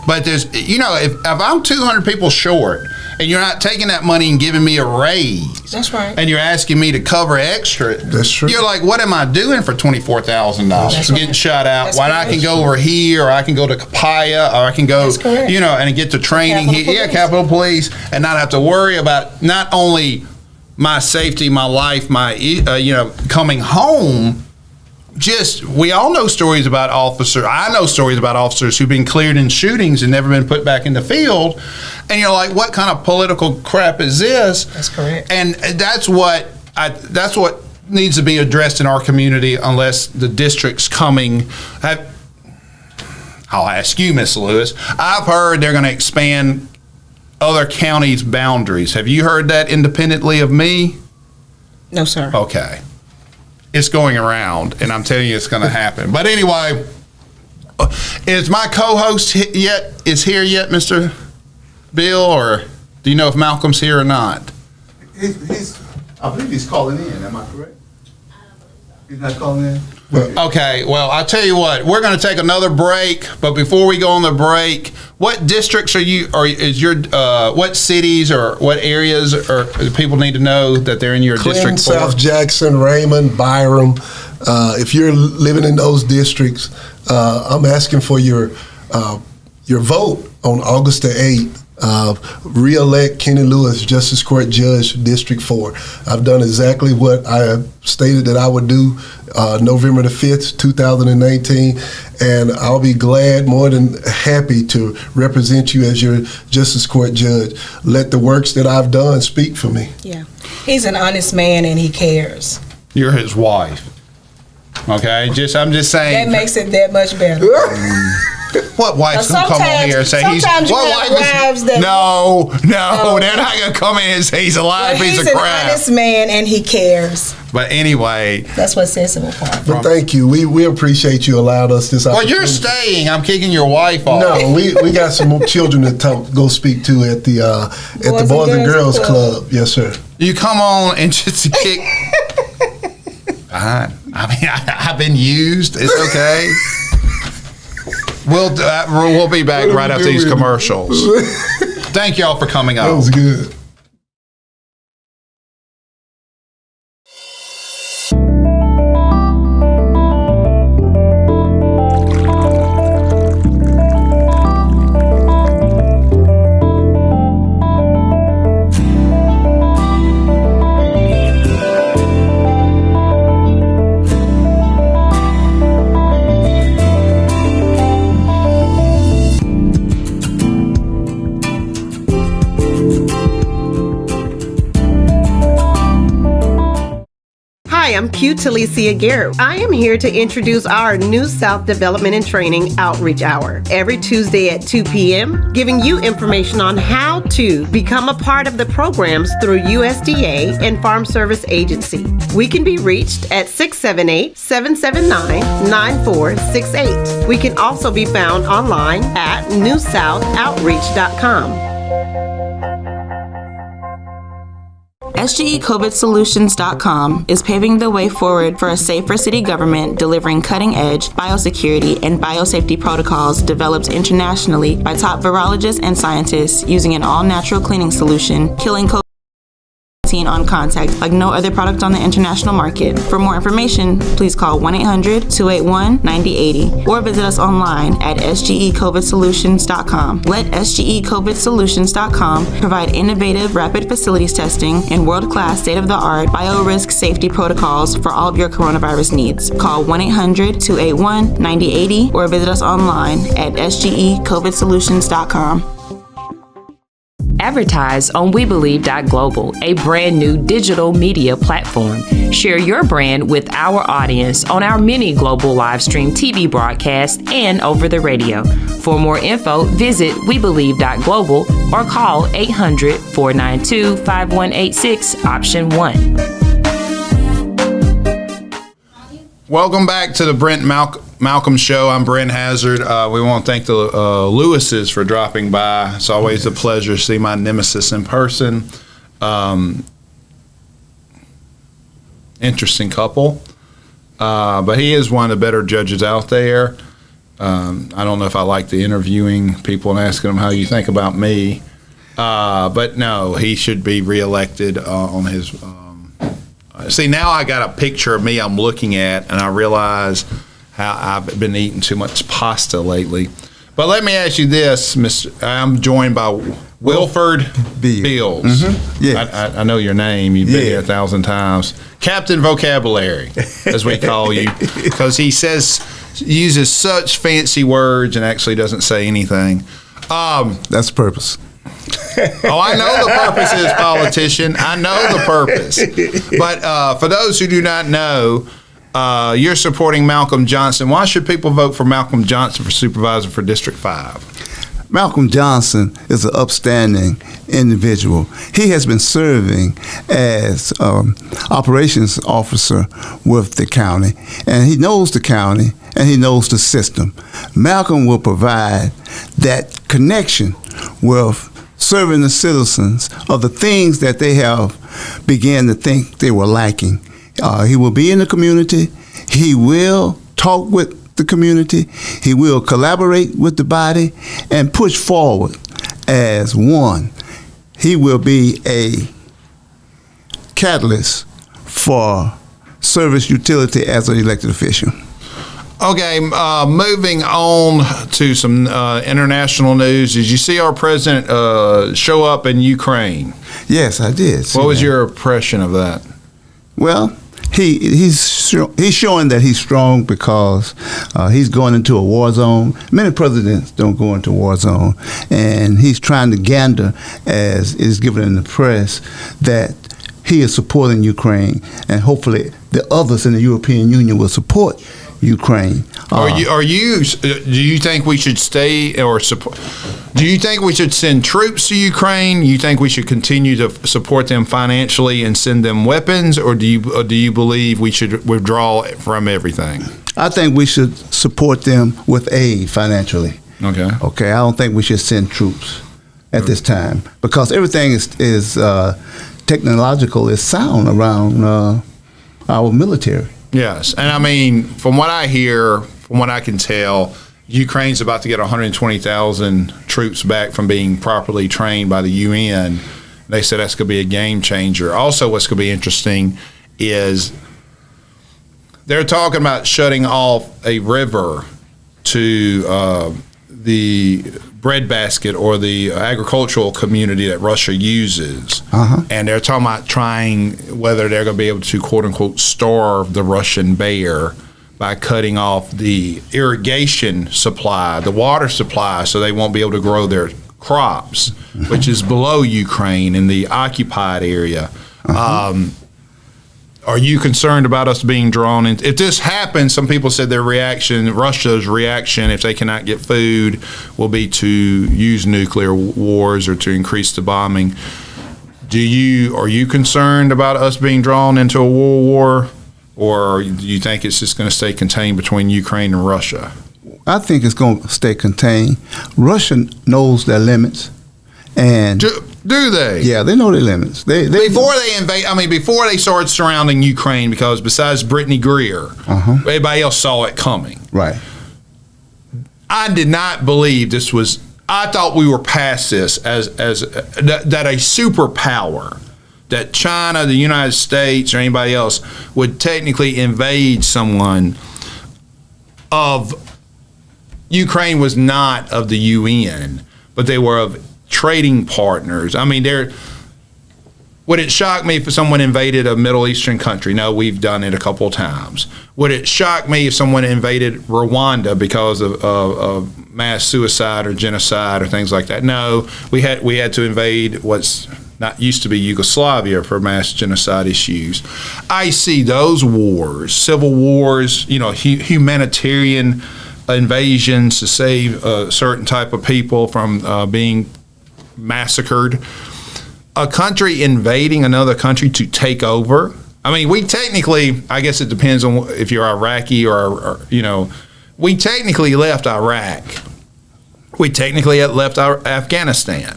But there's, if I'm 200 people short, and you're not taking that money and giving me a raise. That's right. And you're asking me to cover extra. That's true. You're like, what am I doing for $24,000? Getting shut out. That's Why not? I can go over here, or I can go to Capaya, or I can go, and get the training here. Capitol Police, and not have to worry about not only my safety, my life, my, coming home. We all know stories about officers. I know stories about officers who've been cleared in shootings and never been put back in the field. And you're like, what kind of political crap is this? That's correct. And that's what needs to be addressed in our community, unless the district's coming. I'll ask you, Miss Lewis. I've heard they're going to expand other counties' boundaries. Have you heard that independently of me? No, sir. Okay. It's going around, and I'm telling you it's going to happen. But anyway, is my co-host here yet, Mr. Bill, or do you know if Malcolm's here or not? I believe he's calling in. Am I correct? He's not calling in? Okay, well, I'll tell you what. We're going to take another break, but before we go on the break, what districts what cities or what areas do people need to know that they're in your Clinton, district for? South Jackson, Raymond, Byram. If you're living in those districts, I'm asking for your vote on August the 8th. Re-elect Kenny Lewis, Justice Court Judge, District 4. I've done exactly what I stated that I would do November the 5th, 2019, and I'll be glad, more than happy, to represent you as your Justice Court Judge. Let the works that I've done speak for me. Yeah. He's an honest man, and he cares. You're his wife. Okay? I'm just saying. That makes it that much better. What wife's gonna come on here and say he's? Sometimes you have wives that. No, they're not gonna come in and say he's a lying piece of crap. He's an honest man, and he cares. But anyway, that's what sets him apart. But thank you. We appreciate you allowed us this opportunity. Well, you're staying. I'm kicking your wife off. No, we got some more children to go speak to at the Boys and Girls Club. Yes, sir. You come on and just kick. Fine. I mean, I've been used. It's okay. We'll be back right after these commercials. Thank y'all for coming out. That was good. am Q Talicia Garrett. I am here to introduce our New South Development and Training Outreach Hour every Tuesday at 2 p.m., giving you information on how to become a part of the programs through USDA and Farm Service Agency. We can be reached at 678-779-9468. We can also be found online at newsouthoutreach.com. SGECOVIDsolutions.com is paving the way forward for a safer city government, delivering cutting-edge biosecurity and biosafety protocols developed internationally by top virologists and scientists using an all-natural cleaning solution, killing COVID-19 on contact like no other product on the international market. For more information, please call 1-800-281-9080 or visit us online at SGECOVIDsolutions.com. Let SGECOVIDsolutions.com provide innovative rapid facilities testing and world-class state-of-the-art biorisk safety protocols for all of your coronavirus needs. Call 1-800-281-9080 or visit us online at SGECOVIDsolutions.com. Advertise on WeBelieve.global, a brand new digital media platform. Share your brand with our audience on our many global live stream TV broadcasts and over the radio. For more info, visit WeBelieve.global or call 800-492-5186, option 1. Welcome back to the Brent Malcolm Show. I'm Brent Hazard. We want to thank the Lewises for dropping by. It's always a pleasure to see my nemesis in person. Interesting couple. But he is one of the better judges out there. I don't know if I like the interviewing people and asking them how you think about me. But no, he should be reelected on his... See, now I got a picture of me I'm looking at, and I realize how I've been eating too much pasta lately. But let me ask you this, I'm joined by Wilford Beals. Mm-hmm. Yes. I know your name. You've been here 1,000 times. Captain Vocabulary, as we call you, because he uses such fancy words and actually doesn't say anything. That's the purpose. Oh, I know the purpose is, politician. I know the purpose. But for those who do not know, you're supporting Malcolm Johnson. Why should people vote for Malcolm Johnson for supervisor for District 5? Malcolm Johnson is an upstanding individual. He has been serving as operations officer with the county, and he knows the county and he knows the system. Malcolm will provide that connection with serving the citizens of the things that they have began to think they were lacking. He will be in the community. He will talk with the community. He will collaborate with the body and push forward as one. He will be a catalyst for service utility as an elected official. Okay, moving on to some international news. Did you see our president show up in Ukraine? Yes, I did. What was your impression of that? Well, he's showing that he's strong because he's going into a war zone. Many presidents don't go into a war zone, and he's trying to gander, as is given in the press, that he is supporting Ukraine, and hopefully the others in the European Union will support Ukraine. Do you think we should stay or support? Do you think we should send troops to Ukraine? You think we should continue to support them financially and send them weapons, or do you believe we should withdraw from everything? I think we should support them with aid financially. Okay. Okay. I don't think we should send troops at this time because everything is technological is sound around our military. Yes, and I mean, from what I hear, from what I can tell, Ukraine's about to get 120,000 troops back from being properly trained by the UN. They said that's going to be a game changer. Also, what's going to be interesting is they're talking about shutting off a river to the breadbasket or the agricultural community that Russia uses. And they're talking about trying whether they're going to be able to, quote unquote, starve the Russian bear by cutting off the irrigation supply, the water supply, so they won't be able to grow their crops, which is below Ukraine in the occupied area. Are you concerned about us being drawn in? If this happens, some people said Russia's reaction, if they cannot get food, will be to use nuclear wars or to increase the bombing. Are you concerned about us being drawn into a world war, or do you think it's just going to stay contained between Ukraine and Russia? I think it's going to stay contained. Russia knows their limits. And do they? Yeah, they know their limits. Before they started surrounding Ukraine, because besides Brittany Greer, everybody else saw it coming. Right. I did not believe this was. I thought we were past this as that a superpower, that China, the United States, or anybody else would technically invade someone. Ukraine was not of the UN, but they were of trading partners. I mean, would it shock me if someone invaded a Middle Eastern country? No, we've done it a couple of times. Would it shock me if someone invaded Rwanda because of mass suicide or genocide or things like that? No, we had to invade what's not used to be Yugoslavia for mass genocide issues. I see those wars, civil wars, humanitarian invasions to save a certain type of people from being massacred. A country invading another country to take over. I mean, we technically, I guess it depends on if you're Iraqi or we technically left Iraq. We technically left Afghanistan.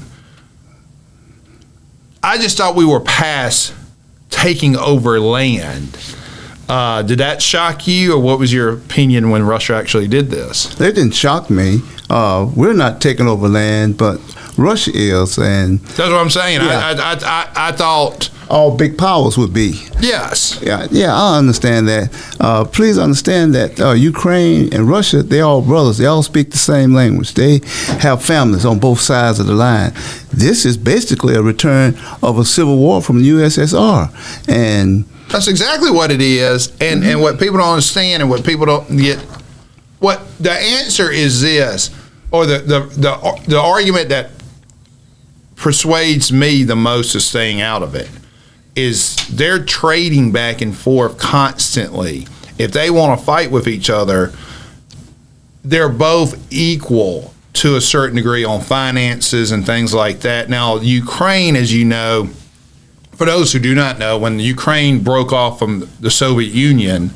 I just thought we were past taking over land. Did that shock you, or what was your opinion when Russia actually did this? It didn't shock me. We're not taking over land, but Russia is, and that's what I'm saying. Yeah. I thought all big powers would be. Yes. Yeah, I understand that. Please understand that Ukraine and Russia, they're all brothers. They all speak the same language. They have families on both sides of the line. This is basically a return of a civil war from the USSR, and that's exactly what it is. And what people don't understand and what people don't get. What the answer is this, or the argument that persuades me the most of staying out of it, is they're trading back and forth constantly. If they want to fight with each other, they're both equal to a certain degree on finances and things like that. Now, Ukraine, as you know, for those who do not know, when Ukraine broke off from the Soviet Union,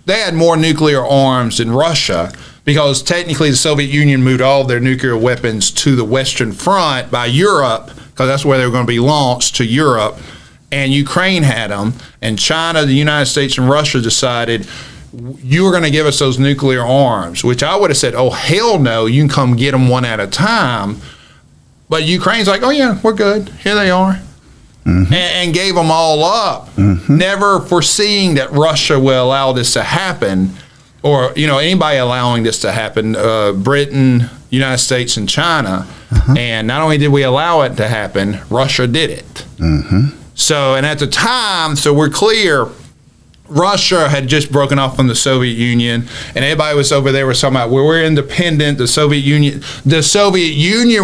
they had more nuclear arms than Russia, because technically the Soviet Union moved all their nuclear weapons to the Western Front by Europe, because that's where they were going to be launched, to Europe, and Ukraine had them, and China, the United States, and Russia decided, you were going to give us those nuclear arms, which I would have said, oh, hell no, you can come get them one at a time. But Ukraine's like, oh, yeah, we're good. Here they are. Mm-hmm. And gave them all up, never foreseeing that Russia will allow this to happen, or anybody allowing this to happen. Britain, United States, and China, and not only did we allow it to happen, Russia did it. So, and at the time, so we're clear, Russia had just broken off from the Soviet Union, and everybody was over there was talking about, well, we're independent. The Soviet Union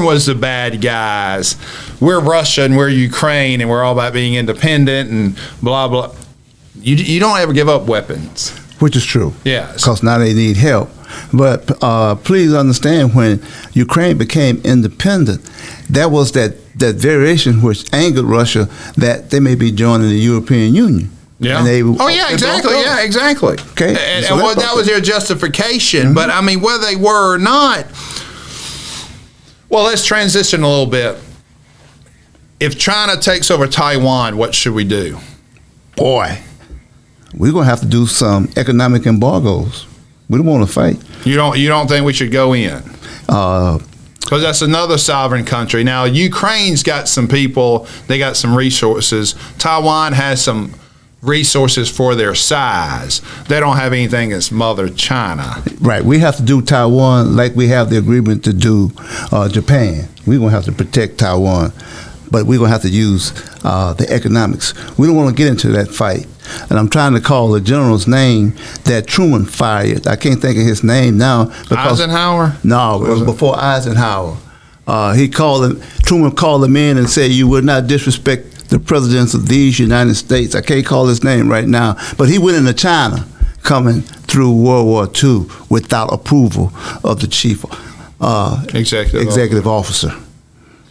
was the bad guys. We're Russia and we're Ukraine, and we're all about being independent and blah blah. You don't ever give up weapons, which is true. Yes, because now they need help. But please understand, when Ukraine became independent, that was that variation which angered Russia that they may be joining the European Union. Yeah. Exactly. Yeah, exactly. Okay. And that was their justification. But I mean, whether they were or not. Well, let's transition a little bit. If China takes over Taiwan, what should we do? Boy, we're gonna have to do some economic embargoes. We don't want to fight. You don't think we should go in? Because that's another sovereign country. Now, Ukraine's got some people. They got some resources. Taiwan has some resources for their size. They don't have anything against Mother China. Right. We have to do Taiwan like we have the agreement to do Japan. We're going to have to protect Taiwan, but we're going to have to use the economics. We don't want to get into that fight. And I'm trying to call the general's name that Truman fired. I can't think of his name now. Eisenhower? No, it was before Eisenhower. Truman called him in and said, you would not disrespect the presidents of these United States. I can't call his name right now, but he went into China coming through World War II without approval of the chief executive officer.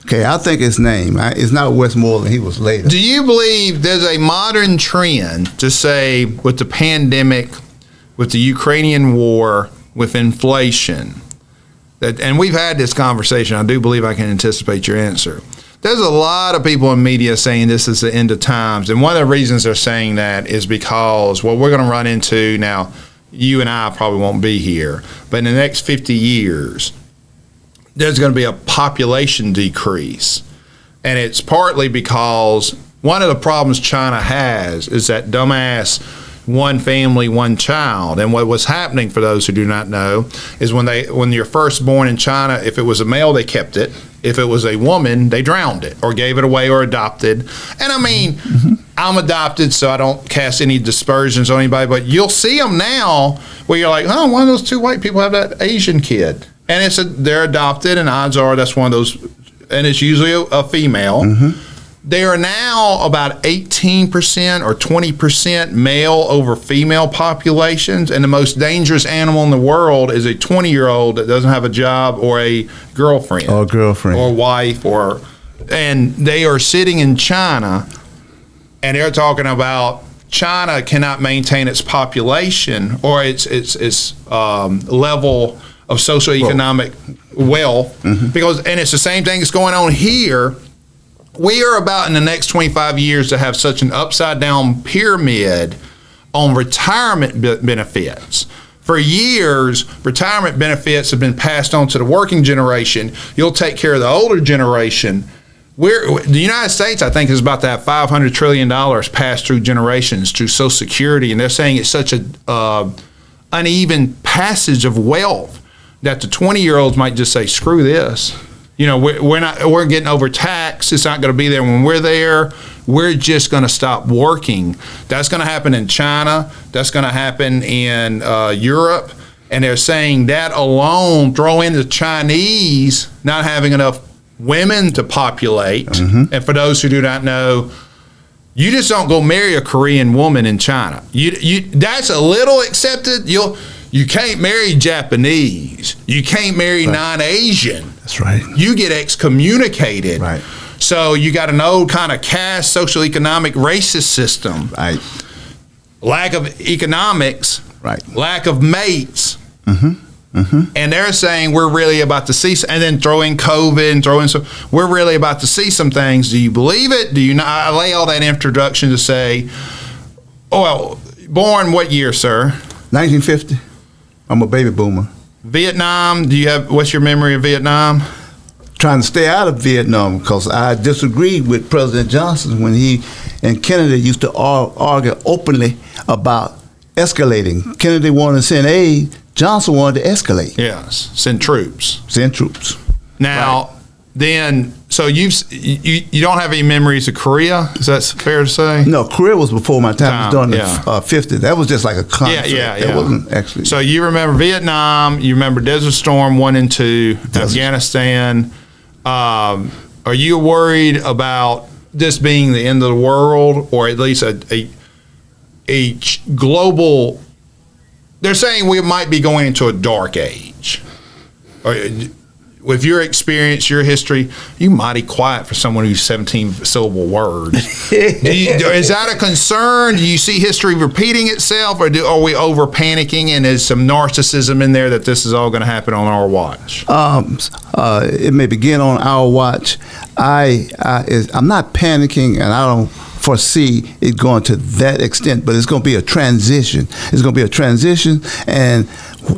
Okay, I think his name. It's not Westmoreland. He was later. Do you believe there's a modern trend to say with the pandemic, with the Ukrainian war, with inflation, and we've had this conversation. I do believe I can anticipate your answer. There's a lot of people in media saying this is the end of times. And one of the reasons they're saying that is because what we're going to run into now, you and I probably won't be here, but in the next 50 years, there's going to be a population decrease. And it's partly because one of the problems China has is that dumbass one family, one child. And what was happening, for those who do not know, is when you're first born in China, if it was a male, they kept it. If it was a woman, they drowned it or gave it away or adopted. And I mean, I'm adopted, so I don't cast any dispersions on anybody, but you'll see them now where you're like, oh, one of those two white people have that Asian kid. And they're adopted, and odds are that's one of those, and it's usually a female. They are now about 18% or 20% male over female populations, and the most dangerous animal in the world is a 20-year-old that doesn't have a job or a girlfriend. Or wife, and they are sitting in China, and they're talking about China cannot maintain its population or its level of socioeconomic wealth, because, and it's the same thing that's going on here. We are about in the next 25 years to have such an upside down pyramid on retirement benefits. For years, retirement benefits have been passed on to the working generation. You'll take care of the older generation. The United States, I think, is about to have $500 trillion passed through generations through Social Security, and they're saying it's such a uneven passage of wealth that the 20-year-olds might just say, screw this. You know, we're getting overtaxed. It's not going to be there when we're there. We're just going to stop working. That's going to happen in China. That's going to happen in Europe. And they're saying that alone, throw in the Chinese not having enough women to populate. And for those who do not know, you just don't go marry a Korean woman in China. That's a little accepted. You can't marry Japanese. You can't marry non-Asian. That's right. You get excommunicated. Right. So you got an old kind of caste, social economic, racist system. Right. Lack of economics. Right. Lack of mates. And they're saying we're really about to see, and then throw in COVID and we're really about to see some things. Do you believe it? Do you not? I lay all that introduction to say, oh, well, born what year, sir? 1950. I'm a baby boomer. Vietnam, what's your memory of Vietnam? Trying to stay out of Vietnam because I disagreed with President Johnson when he and Kennedy used to argue openly about escalating. Kennedy wanted to send aid. Johnson wanted to escalate. Yes, send troops. Now, then, so you don't have any memories of Korea? Is that fair to say? No, Korea was before my time. It was during the 50s. That was just like a conflict. It wasn't actually. So you remember Vietnam, you remember Desert Storm 1 and 2, Afghanistan. Are you worried about this being the end of the world, or at least a global? They're saying we might be going into a dark age. With your experience, your history, you're mighty quiet for someone who's 17-syllable words. Is that a concern? Do you see history repeating itself, or are we over panicking and there's some narcissism in there that this is all going to happen on our watch? It may begin on our watch. I'm not panicking, and I don't foresee it going to that extent, but it's going to be a transition. It's going to be a transition, and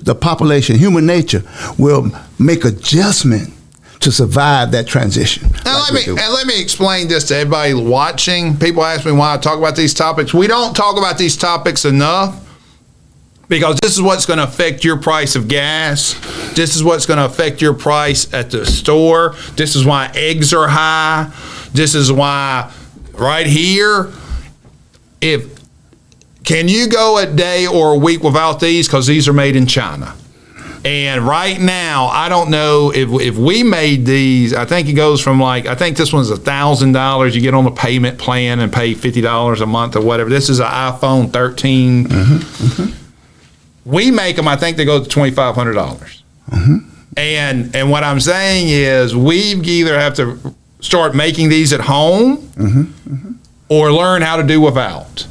the population, human nature, will make adjustment to survive that transition. Now, let me explain this to everybody watching. People ask me why I talk about these topics. We don't talk about these topics enough because this is what's going to affect your price of gas. This is what's going to affect your price at the store. This is why eggs are high. This is why right here, can you go a day or a week without these? Because these are made in China. And right now, I don't know if we made these. I think it goes from I think this one's $1,000. You get on the payment plan and pay $50 a month or whatever. This is an iPhone 13. We make them. I think they go to $2,500. And what I'm saying is, we either have to start making these at home, or learn how to do without.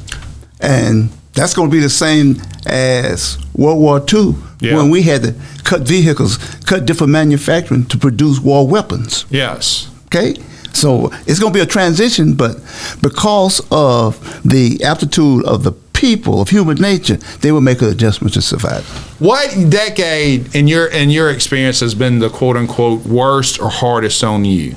And that's going to be the same as World War II, when we had to cut vehicles, cut different manufacturing to produce war weapons. Yes. Okay? So it's going to be a transition, but because of the aptitude of the people, of human nature, they will make an adjustment to survive. What decade in your experience has been the quote unquote worst or hardest on you?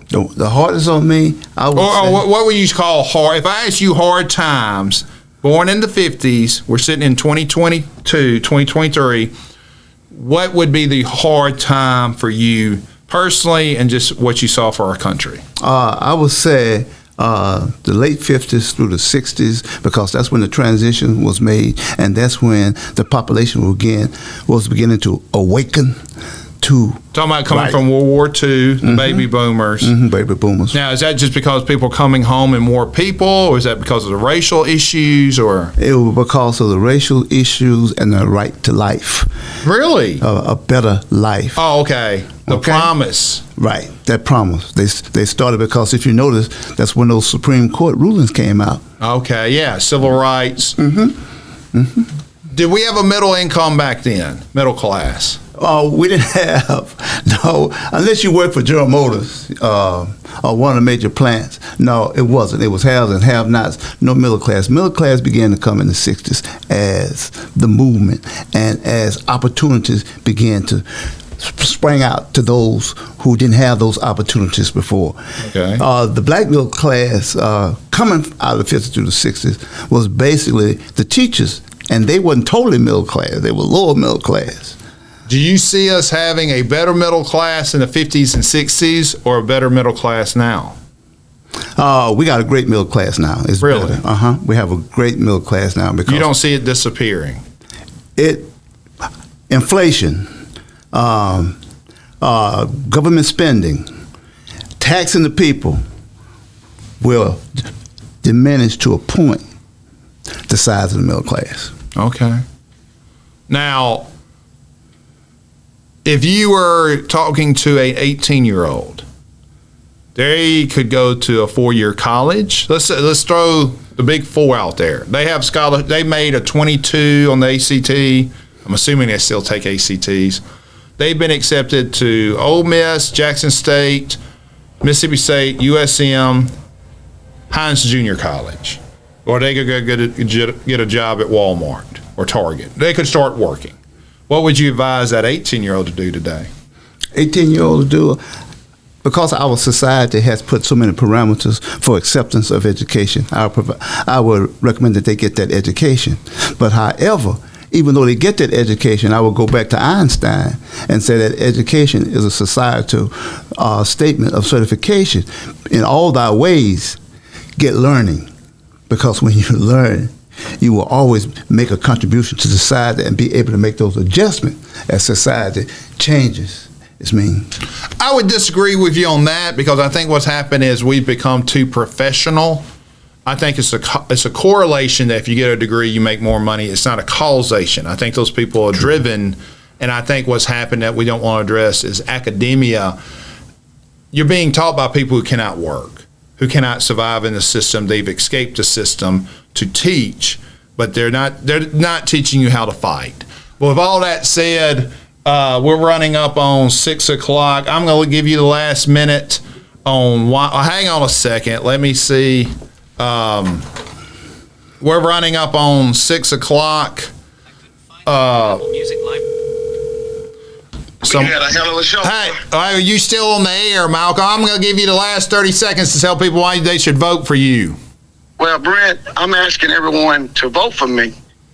The hardest on me, I would say. Or what would you call hard? If I ask you hard times, born in the 50s, we're sitting in 2022, 2023, what would be the hard time for you personally and just what you saw for our country? I would say the late 50s through the 60s, because that's when the transition was made, and that's when the population was beginning to awaken to. Talking about coming from World War II, the baby boomers. Baby boomers. Now, is that just because people are coming home and more people, or is that because of the racial issues, or? It was because of the racial issues and the right to life. Really? A better life. Oh, okay. The promise. Right, that promise. They started because if you notice, that's when those Supreme Court rulings came out. Okay, yeah, civil rights. Did we have a middle income back then, middle class? We didn't have, no, unless you worked for General Motors or one of the major plants. No, it wasn't. It was haves and have-nots, no middle class. Middle class began to come in the 60s as the movement and as opportunities began to spring out to those who didn't have those opportunities before. Okay. The black middle class coming out of the 50s through the 60s was basically the teachers, and they weren't totally middle class. They were lower middle class. Do you see us having a better middle class in the 50s and 60s or a better middle class now? We got a great middle class now. It's really? Better. We have a great middle class now. Because you don't see it disappearing? Inflation, government spending, taxing the people will diminish to a point the size of the middle class. Okay. Now, if you were talking to an 18-year-old, they could go to a 4-year college. Let's throw the big four out there. They have They made a 22 on the ACT. I'm assuming they still take ACTs. They've been accepted to Ole Miss, Jackson State, Mississippi State, USM, Hines Junior College, or they could go get a job at Walmart or Target. They could start working. What would you advise that 18-year-old to do today? 18-year-old to do, because our society has put so many parameters for acceptance of education, I would recommend that they get that education. But however, even though they get that education, I would go back to Einstein and say that education is a societal statement of certification. In all thy ways, get learning. Because when you learn, you will always make a contribution to society and be able to make those adjustments as society changes. I would disagree with you on that, because I think what's happened is we've become too professional. I think it's a correlation that if you get a degree, you make more money. It's not a causation. I think those people are driven, and I think what's happened that we don't want to address is academia. You're being taught by people who cannot work, who cannot survive in the system. They've escaped the system to teach, but they're not teaching you how to fight. Well, with all that said, we're running up on 6 o'clock. I'm going to give you the last minute on hang on a second. Let me see. We're running up on 6 o'clock. We had a hell of a show. Hey, are you still on the air, Malcolm? I'm going to give you the last 30 seconds to tell people why they should vote for you. Well, Brent, I'm asking everyone to vote for me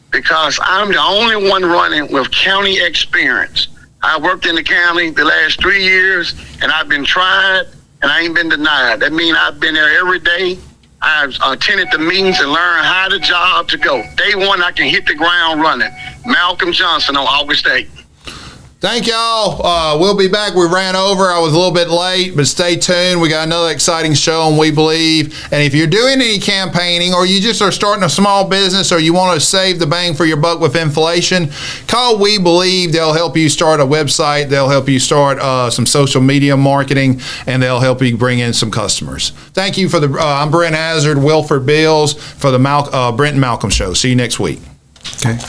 because I'm the only one running with county experience. I worked in the county the last 3 years, and I've been tried, and I ain't been denied. That means I've been there every day, I've attended the meetings and learned how the job to go. Day one, I can hit the ground running. Malcolm Johnson on August 8th. Thank y'all. We'll be back. We ran over. I was a little bit late, but stay tuned. We got another exciting show on We Believe. And if you're doing any campaigning or you just are starting a small business or you want to save the bang for your buck with inflation, call We Believe. They'll help you start a website. They'll help you start some social media marketing, and they'll help you bring in some customers. Thank you for the. I'm Brent Hazard, Wilford Bills for the Brent and Malcolm Show. See you next week. Okay.